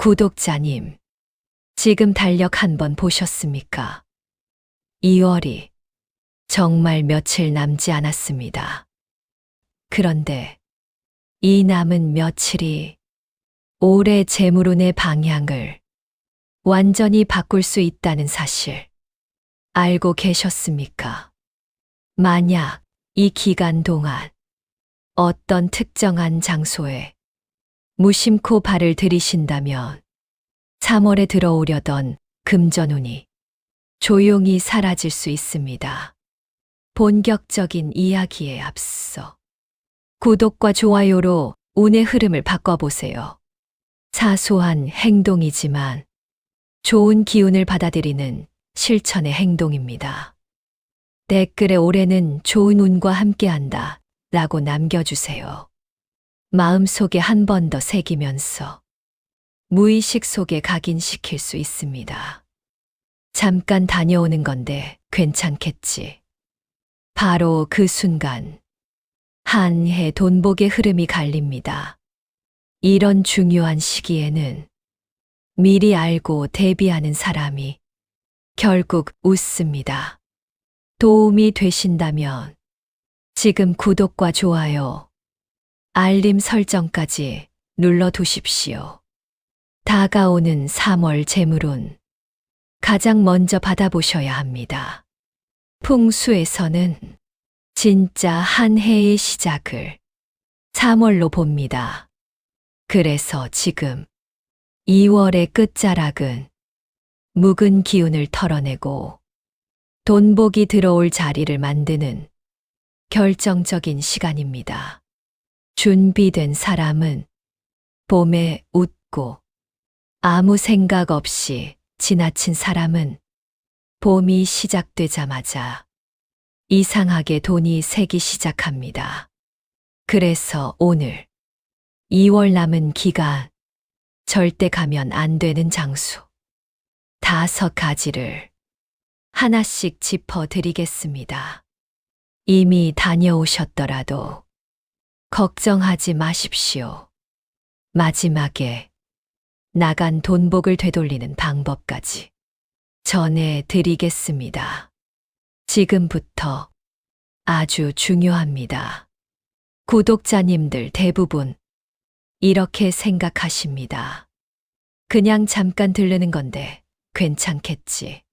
구독자님, 지금 달력 한번 보셨습니까? 2월이 정말 며칠 남지 않았습니다. 그런데 이 남은 며칠이 올해 재물운의 방향을 완전히 바꿀 수 있다는 사실 알고 계셨습니까? 만약 이 기간 동안 어떤 특정한 장소에 무심코 발을 들이신다면 3월에 들어오려던 금전운이 조용히 사라질 수 있습니다. 본격적인 이야기에 앞서 구독과 좋아요로 운의 흐름을 바꿔보세요. 사소한 행동이지만 좋은 기운을 받아들이는 실천의 행동입니다. 댓글에 올해는 좋은 운과 함께한다 라고 남겨주세요. 마음속에 한 번 더 새기면서 무의식 속에 각인시킬 수 있습니다. 잠깐 다녀오는 건데 괜찮겠지. 바로 그 순간 한 해 돈복의 흐름이 갈립니다. 이런 중요한 시기에는 미리 알고 대비하는 사람이 결국 웃습니다. 도움이 되신다면 지금 구독과 좋아요, 알림 설정까지 눌러두십시오. 다가오는 3월 재물운 가장 먼저 받아보셔야 합니다. 풍수에서는 진짜 한 해의 시작을 3월로 봅니다. 그래서 지금 2월의 끝자락은 묵은 기운을 털어내고 돈복이 들어올 자리를 만드는 결정적인 시간입니다. 준비된 사람은 봄에 웃고 아무 생각 없이 지나친 사람은 봄이 시작되자마자 이상하게 돈이 새기 시작합니다. 그래서 오늘 2월 남은 기간 절대 가면 안 되는 장소 5가지를 하나씩 짚어드리겠습니다. 이미 다녀오셨더라도 걱정하지 마십시오. 마지막에 나간 돈복을 되돌리는 방법까지 전해드리겠습니다. 지금부터 아주 중요합니다. 구독자님들 대부분 이렇게 생각하십니다. 그냥 잠깐 들르는 건데 괜찮겠지.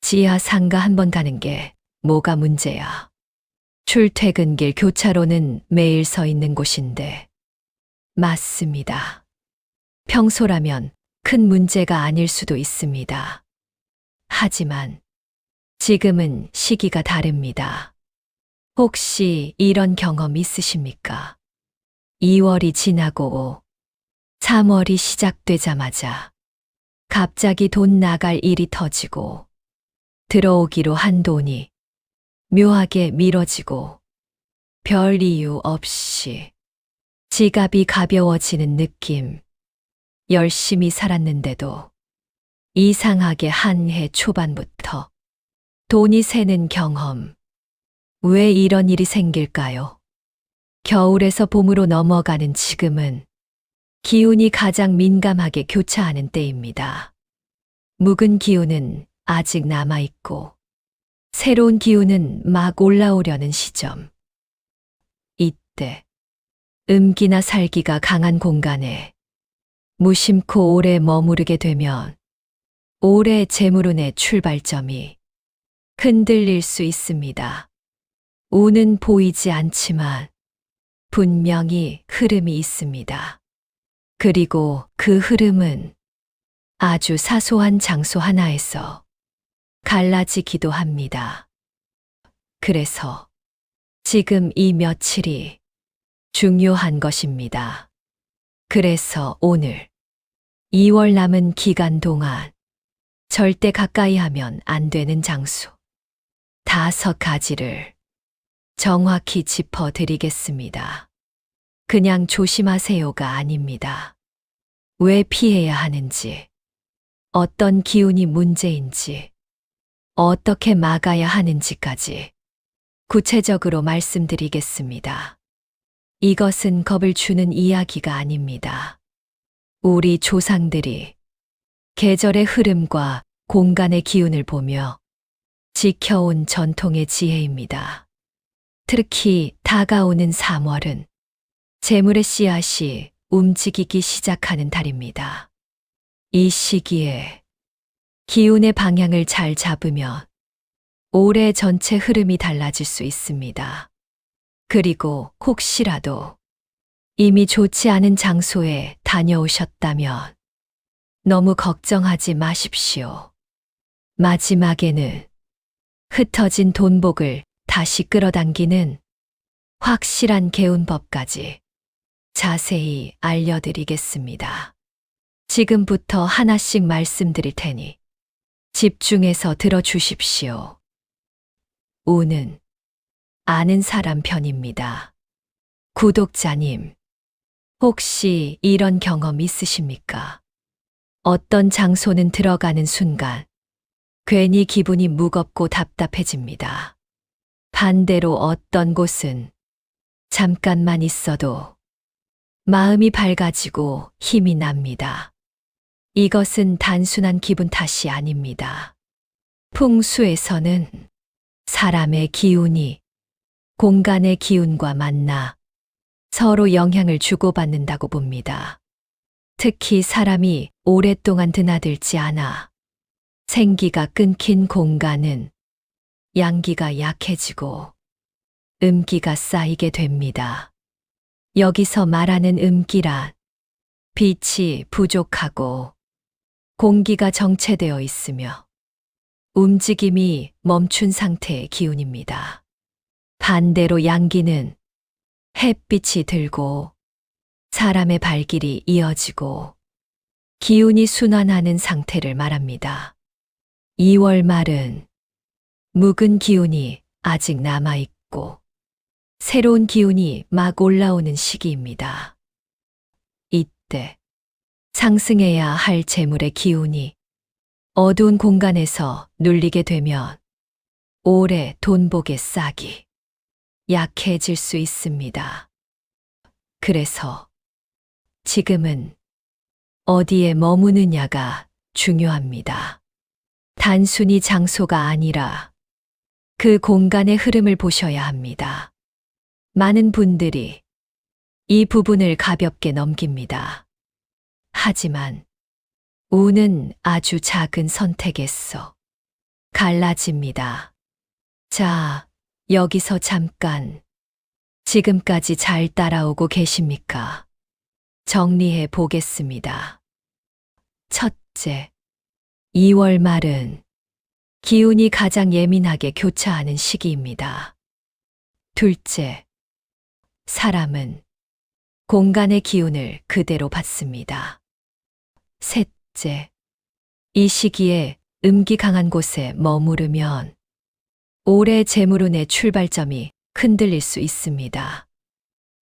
지하 상가 한번 가는 게 뭐가 문제야. 출퇴근길 교차로는 매일 서 있는 곳인데. 맞습니다. 평소라면 큰 문제가 아닐 수도 있습니다. 하지만 지금은 시기가 다릅니다. 혹시 이런 경험 있으십니까? 2월이 지나고 3월이 시작되자마자 갑자기 돈 나갈 일이 터지고 들어오기로 한 돈이 묘하게 미뤄지고 별 이유 없이 지갑이 가벼워지는 느낌. 열심히 살았는데도 이상하게 한 해 초반부터 돈이 새는 경험. 왜 이런 일이 생길까요? 겨울에서 봄으로 넘어가는 지금은 기운이 가장 민감하게 교차하는 때입니다. 묵은 기운은 아직 남아있고 새로운 기운은 막 올라오려는 시점. 이때 음기나 살기가 강한 공간에 무심코 오래 머무르게 되면 올해 재물운의 출발점이 흔들릴 수 있습니다. 운은 보이지 않지만 분명히 흐름이 있습니다. 그리고 그 흐름은 아주 사소한 장소 하나에서 갈라지기도 합니다. 그래서 지금 이 며칠이 중요한 것입니다. 그래서 오늘 2월 남은 기간 동안 절대 가까이 하면 안 되는 장소 5가지를 정확히 짚어드리겠습니다. 그냥 조심하세요가 아닙니다. 왜 피해야 하는지, 어떤 기운이 문제인지, 어떻게 막아야 하는지까지 구체적으로 말씀드리겠습니다. 이것은 겁을 주는 이야기가 아닙니다. 우리 조상들이 계절의 흐름과 공간의 기운을 보며 지켜온 전통의 지혜입니다. 특히 다가오는 3월은 재물의 씨앗이 움직이기 시작하는 달입니다. 이 시기에 기운의 방향을 잘 잡으면 올해 전체 흐름이 달라질 수 있습니다. 그리고 혹시라도 이미 좋지 않은 장소에 다녀오셨다면 너무 걱정하지 마십시오. 마지막에는 흩어진 돈복을 다시 끌어당기는 확실한 개운법까지 자세히 알려드리겠습니다. 지금부터 하나씩 말씀드릴 테니 집중해서 들어주십시오. 운은 아는 사람 편입니다. 구독자님, 혹시 이런 경험 있으십니까? 어떤 장소는 들어가는 순간 괜히 기분이 무겁고 답답해집니다. 반대로 어떤 곳은 잠깐만 있어도 마음이 밝아지고 힘이 납니다. 이것은 단순한 기분 탓이 아닙니다. 풍수에서는 사람의 기운이 공간의 기운과 만나 서로 영향을 주고받는다고 봅니다. 특히 사람이 오랫동안 드나들지 않아 생기가 끊긴 공간은 양기가 약해지고 음기가 쌓이게 됩니다. 여기서 말하는 음기란 빛이 부족하고 공기가 정체되어 있으며 움직임이 멈춘 상태의 기운입니다. 반대로 양기는 햇빛이 들고 사람의 발길이 이어지고 기운이 순환하는 상태를 말합니다. 2월 말은 묵은 기운이 아직 남아있고 새로운 기운이 막 올라오는 시기입니다. 이때 상승해야 할 재물의 기운이 어두운 공간에서 눌리게 되면 올해 돈복의 싹이 약해질 수 있습니다. 그래서 지금은 어디에 머무느냐가 중요합니다. 단순히 장소가 아니라 그 공간의 흐름을 보셔야 합니다. 많은 분들이 이 부분을 가볍게 넘깁니다. 하지만 운은 아주 작은 선택에서 갈라집니다. 자, 여기서 잠깐 지금까지 잘 따라오고 계십니까? 정리해 보겠습니다. 첫째, 2월 말은 기운이 가장 예민하게 교차하는 시기입니다. 둘째, 사람은 공간의 기운을 그대로 받습니다. 셋째, 이 시기에 음기 강한 곳에 머무르면 올해 재물운의 출발점이 흔들릴 수 있습니다.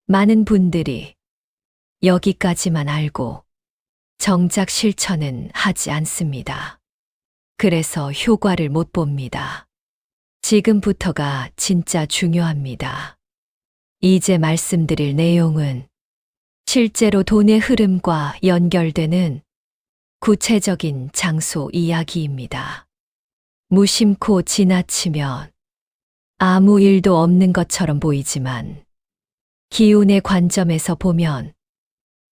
많은 분들이 여기까지만 알고 정작 실천은 하지 않습니다. 그래서 효과를 못 봅니다. 지금부터가 진짜 중요합니다. 이제 말씀드릴 내용은 실제로 돈의 흐름과 연결되는 구체적인 장소 이야기입니다. 무심코 지나치면 아무 일도 없는 것처럼 보이지만 기운의 관점에서 보면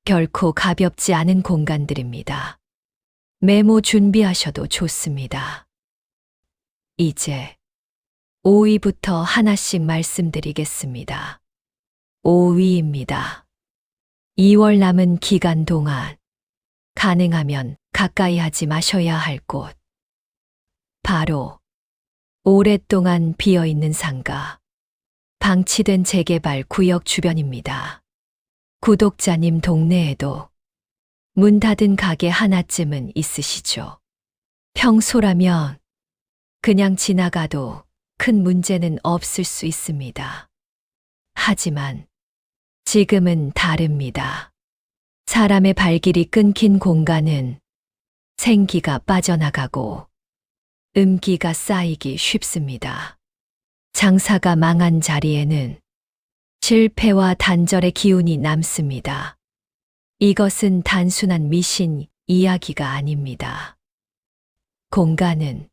결코 가볍지 않은 공간들입니다. 메모 준비하셔도 좋습니다. 이제 5위부터 하나씩 말씀드리겠습니다. 5위입니다. 2월 남은 기간 동안 가능하면 가까이 하지 마셔야 할 곳. 바로 오랫동안 비어있는 상가, 방치된 재개발 구역 주변입니다. 구독자님 동네에도 문 닫은 가게 하나쯤은 있으시죠? 평소라면 그냥 지나가도 큰 문제는 없을 수 있습니다. 하지만 지금은 다릅니다. 사람의 발길이 끊긴 공간은 생기가 빠져나가고 음기가 쌓이기 쉽습니다. 장사가 망한 자리에는 실패와 단절의 기운이 남습니다. 이것은 단순한 미신 이야기가 아닙니다. 공간은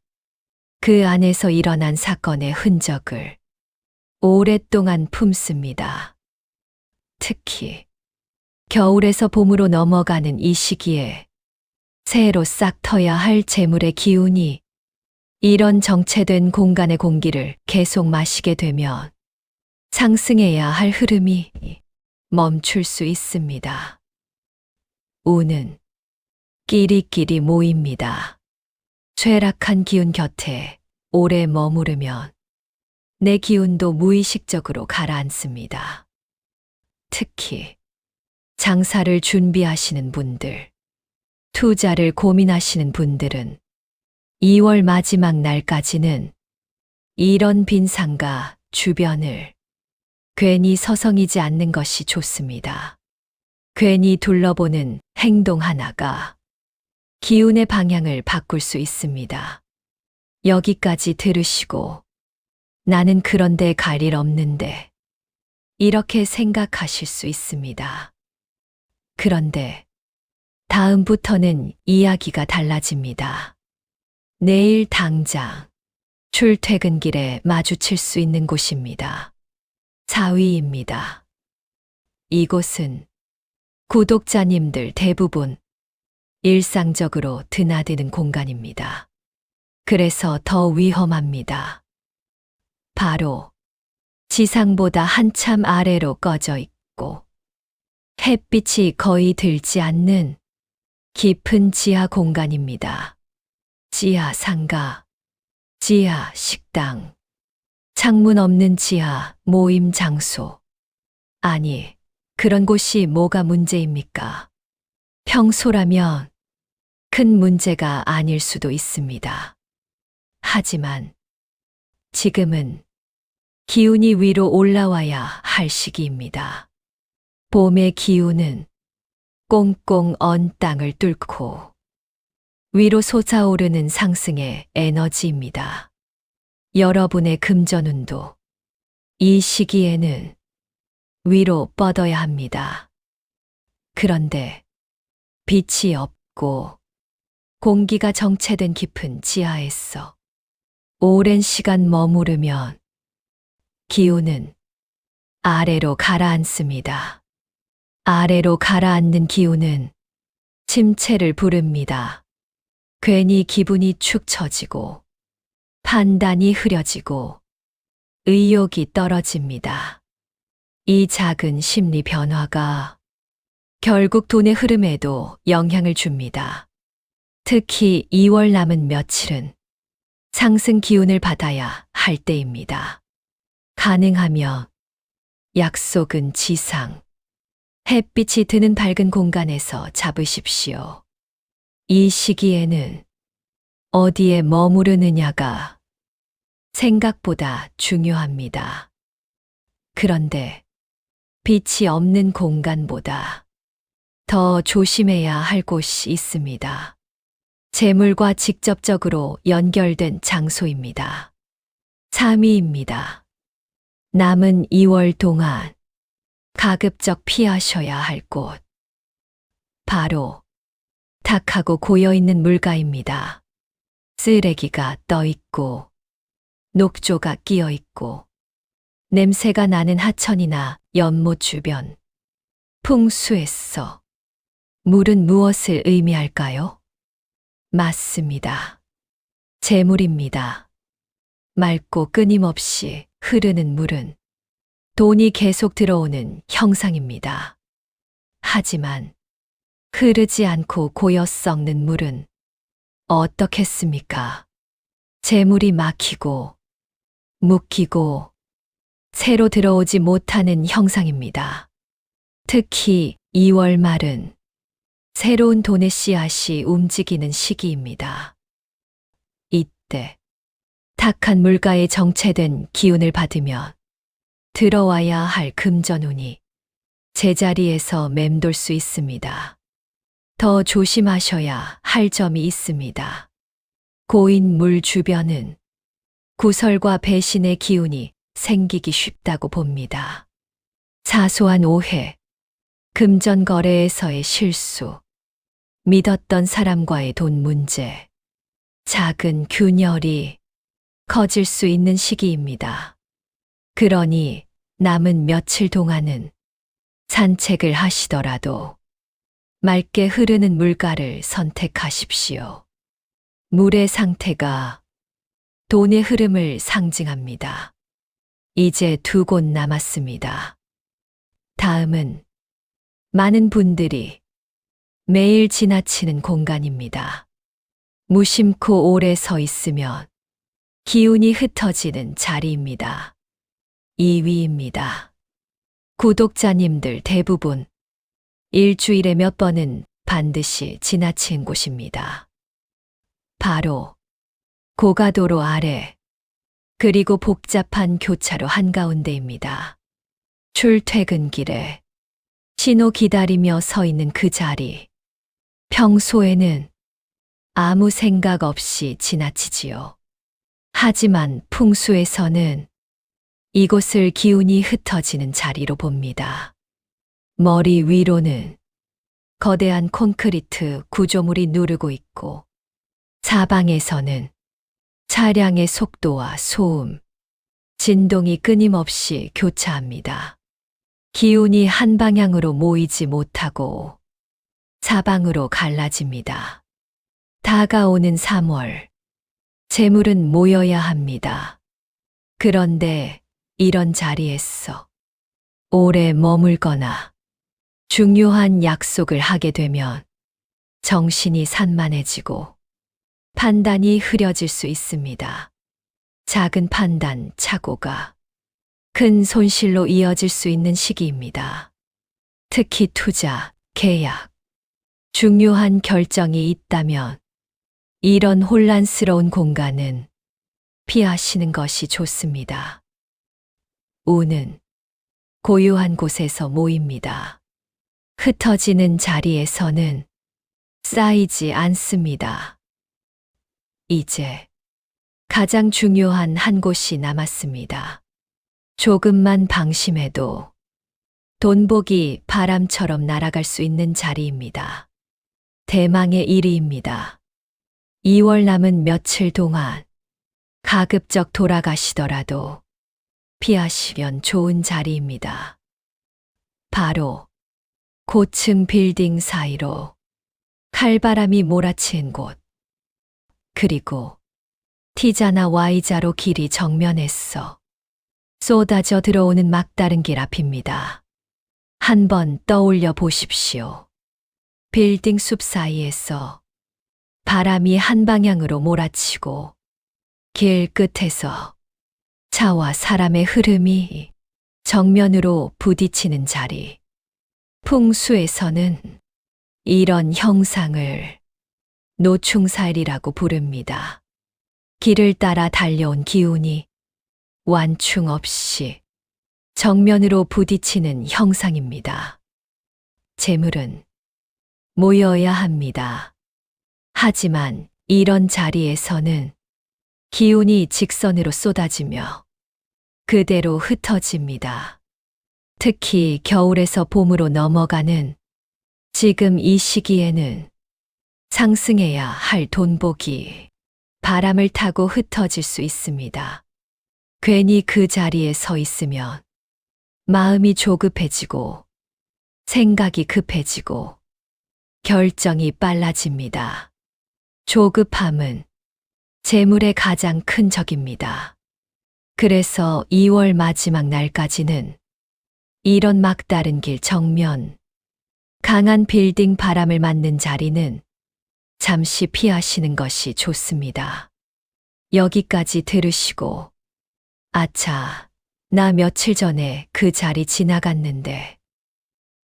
그 안에서 일어난 사건의 흔적을 오랫동안 품습니다. 특히 겨울에서 봄으로 넘어가는 이 시기에 새로 싹 터야 할 재물의 기운이 이런 정체된 공간의 공기를 계속 마시게 되면 상승해야 할 흐름이 멈출 수 있습니다. 운은 끼리끼리 모입니다. 쇠락한 기운 곁에 오래 머무르면 내 기운도 무의식적으로 가라앉습니다. 특히 장사를 준비하시는 분들, 투자를 고민하시는 분들은 2월 마지막 날까지는 이런 빈상과 주변을 괜히 서성이지 않는 것이 좋습니다. 괜히 둘러보는 행동 하나가 기운의 방향을 바꿀 수 있습니다. 여기까지 들으시고 나는 그런데 갈 일 없는데 이렇게 생각하실 수 있습니다. 그런데 다음부터는 이야기가 달라집니다. 내일 당장 출퇴근길에 마주칠 수 있는 곳입니다. 4위입니다. 이곳은 구독자님들 대부분 일상적으로 드나드는 공간입니다. 그래서 더 위험합니다. 바로 지상보다 한참 아래로 꺼져 있고 햇빛이 거의 들지 않는 깊은 지하 공간입니다. 지하 상가, 지하 식당, 창문 없는 지하 모임 장소. 아니, 그런 곳이 뭐가 문제입니까? 평소라면 큰 문제가 아닐 수도 있습니다. 하지만 지금은 기운이 위로 올라와야 할 시기입니다. 봄의 기운은 꽁꽁 언 땅을 뚫고 위로 솟아오르는 상승의 에너지입니다. 여러분의 금전운도 이 시기에는 위로 뻗어야 합니다. 그런데 빛이 없고 공기가 정체된 깊은 지하에서 오랜 시간 머무르면 기운은 아래로 가라앉습니다. 아래로 가라앉는 기운은 침체를 부릅니다. 괜히 기분이 축 처지고 판단이 흐려지고 의욕이 떨어집니다. 이 작은 심리 변화가 결국 돈의 흐름에도 영향을 줍니다. 특히 2월 남은 며칠은 상승 기운을 받아야 할 때입니다. 가능하면 약속은 지상, 햇빛이 드는 밝은 공간에서 잡으십시오. 이 시기에는 어디에 머무르느냐가 생각보다 중요합니다. 그런데 빛이 없는 공간보다 더 조심해야 할 곳이 있습니다. 재물과 직접적으로 연결된 장소입니다. 3위입니다. 남은 2월 동안 가급적 피하셔야 할 곳. 바로 탁하고 고여있는 물가입니다. 쓰레기가 떠있고 녹조가 끼어있고 냄새가 나는 하천이나 연못 주변. 풍수에서 물은 무엇을 의미할까요? 맞습니다. 재물입니다. 맑고 끊임없이 흐르는 물은 돈이 계속 들어오는 형상입니다. 하지만 흐르지 않고 고여 썩는 물은 어떻겠습니까? 재물이 막히고 묵히고 새로 들어오지 못하는 형상입니다. 특히 2월 말은 새로운 돈의 씨앗이 움직이는 시기입니다. 이때 탁한 물가에 정체된 기운을 받으면 들어와야 할 금전운이 제자리에서 맴돌 수 있습니다. 더 조심하셔야 할 점이 있습니다. 고인 물 주변은 구설과 배신의 기운이 생기기 쉽다고 봅니다. 사소한 오해, 금전 거래에서의 실수, 믿었던 사람과의 돈 문제, 작은 균열이 커질 수 있는 시기입니다. 그러니 남은 며칠 동안은 산책을 하시더라도 맑게 흐르는 물가를 선택하십시오. 물의 상태가 돈의 흐름을 상징합니다. 이제 2곳 남았습니다. 다음은 많은 분들이 매일 지나치는 공간입니다. 무심코 오래 서 있으면 기운이 흩어지는 자리입니다. 2위입니다. 구독자님들 대부분 일주일에 몇 번은 반드시 지나친 곳입니다. 바로 고가도로 아래, 그리고 복잡한 교차로 한가운데입니다. 출퇴근길에 신호 기다리며 서 있는 그 자리, 평소에는 아무 생각 없이 지나치지요. 하지만 풍수에서는 이곳을 기운이 흩어지는 자리로 봅니다. 머리 위로는 거대한 콘크리트 구조물이 누르고 있고, 사방에서는 차량의 속도와 소음, 진동이 끊임없이 교차합니다. 기운이 한 방향으로 모이지 못하고 사방으로 갈라집니다. 다가오는 3월, 재물은 모여야 합니다. 그런데 이런 자리에서 오래 머물거나 중요한 약속을 하게 되면 정신이 산만해지고 판단이 흐려질 수 있습니다. 작은 판단, 착오가 큰 손실로 이어질 수 있는 시기입니다. 특히 투자, 계약, 중요한 결정이 있다면 이런 혼란스러운 공간은 피하시는 것이 좋습니다. 운은 고요한 곳에서 모입니다. 흩어지는 자리에서는 쌓이지 않습니다. 이제 가장 중요한 한 곳이 남았습니다. 조금만 방심해도 돈복이 바람처럼 날아갈 수 있는 자리입니다. 대망의 1위입니다. 2월 남은 며칠 동안 가급적 돌아가시더라도 피하시면 좋은 자리입니다. 바로 고층 빌딩 사이로 칼바람이 몰아치는 곳, 그리고 T자나 Y자로 길이 정면에서 쏟아져 들어오는 막다른 길 앞입니다. 한번 떠올려 보십시오. 빌딩 숲 사이에서 바람이 한 방향으로 몰아치고 길 끝에서 차와 사람의 흐름이 정면으로 부딪히는 자리. 풍수에서는 이런 형상을 노충살이라고 부릅니다. 길을 따라 달려온 기운이 완충 없이 정면으로 부딪히는 형상입니다. 재물은 모여야 합니다. 하지만 이런 자리에서는 기운이 직선으로 쏟아지며 그대로 흩어집니다. 특히 겨울에서 봄으로 넘어가는 지금 이 시기에는 상승해야 할 돈복이 바람을 타고 흩어질 수 있습니다. 괜히 그 자리에 서 있으면 마음이 조급해지고 생각이 급해지고 결정이 빨라집니다. 조급함은 재물의 가장 큰 적입니다. 그래서 2월 마지막 날까지는 이런 막다른 길 정면, 강한 빌딩 바람을 맞는 자리는 잠시 피하시는 것이 좋습니다. 여기까지 들으시고, 아차, 나 며칠 전에 그 자리 지나갔는데,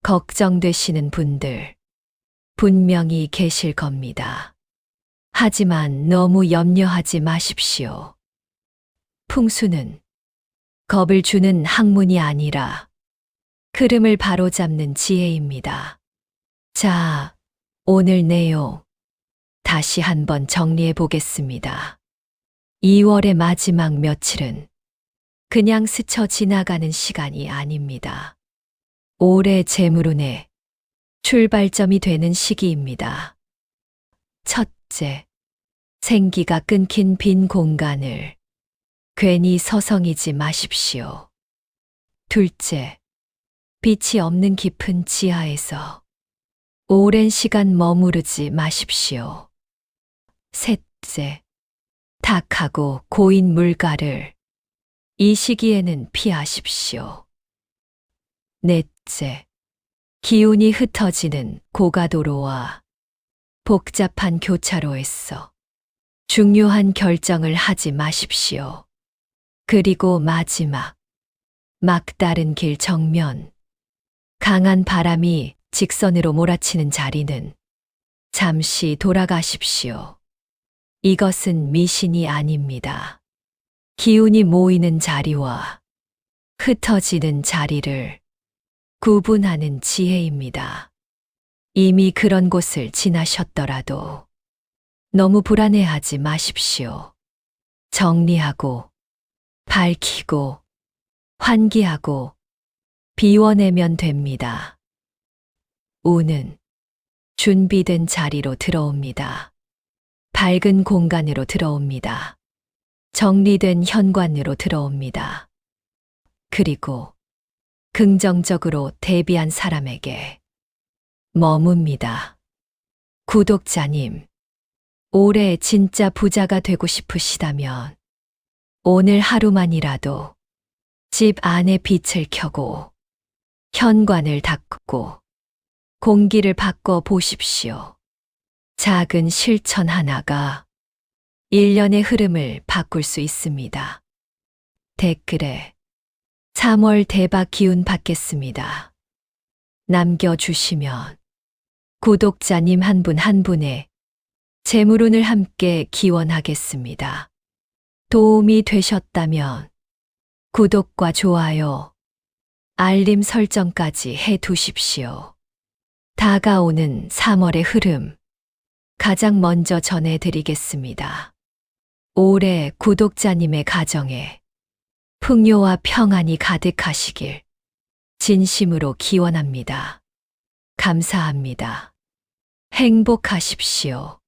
걱정되시는 분들 분명히 계실 겁니다. 하지만 너무 염려하지 마십시오. 풍수는 겁을 주는 학문이 아니라 흐름을 바로잡는 지혜입니다. 자, 오늘 내용 다시 한번 정리해 보겠습니다. 2월의 마지막 며칠은 그냥 스쳐 지나가는 시간이 아닙니다. 올해 재물운에 출발점이 되는 시기입니다. 첫째, 생기가 끊긴 빈 공간을 괜히 서성이지 마십시오. 둘째, 빛이 없는 깊은 지하에서 오랜 시간 머무르지 마십시오. 셋째, 탁하고 고인 물가를 이 시기에는 피하십시오. 넷째, 기운이 흩어지는 고가도로와 복잡한 교차로에서 중요한 결정을 하지 마십시오. 그리고 마지막, 막다른 길 정면, 강한 바람이 직선으로 몰아치는 자리는 잠시 돌아가십시오. 이것은 미신이 아닙니다. 기운이 모이는 자리와 흩어지는 자리를 구분하는 지혜입니다. 이미 그런 곳을 지나셨더라도 너무 불안해하지 마십시오. 정리하고, 밝히고, 환기하고, 비워내면 됩니다. 운은 준비된 자리로 들어옵니다. 밝은 공간으로 들어옵니다. 정리된 현관으로 들어옵니다. 그리고 긍정적으로 대비한 사람에게 머뭅니다. 구독자님, 올해 진짜 부자가 되고 싶으시다면 오늘 하루만이라도 집 안에 빛을 켜고 현관을 닦고 공기를 바꿔 보십시오. 작은 실천 하나가 1년의 흐름을 바꿀 수 있습니다. 댓글에 3월 대박 기운 받겠습니다. 남겨주시면 구독자님 한 분 한 분의 재물운을 함께 기원하겠습니다. 도움이 되셨다면 구독과 좋아요, 알림 설정까지 해 두십시오. 다가오는 3월의 흐름 가장 먼저 전해드리겠습니다. 올해 구독자님의 가정에 풍요와 평안이 가득하시길 진심으로 기원합니다. 감사합니다. 행복하십시오.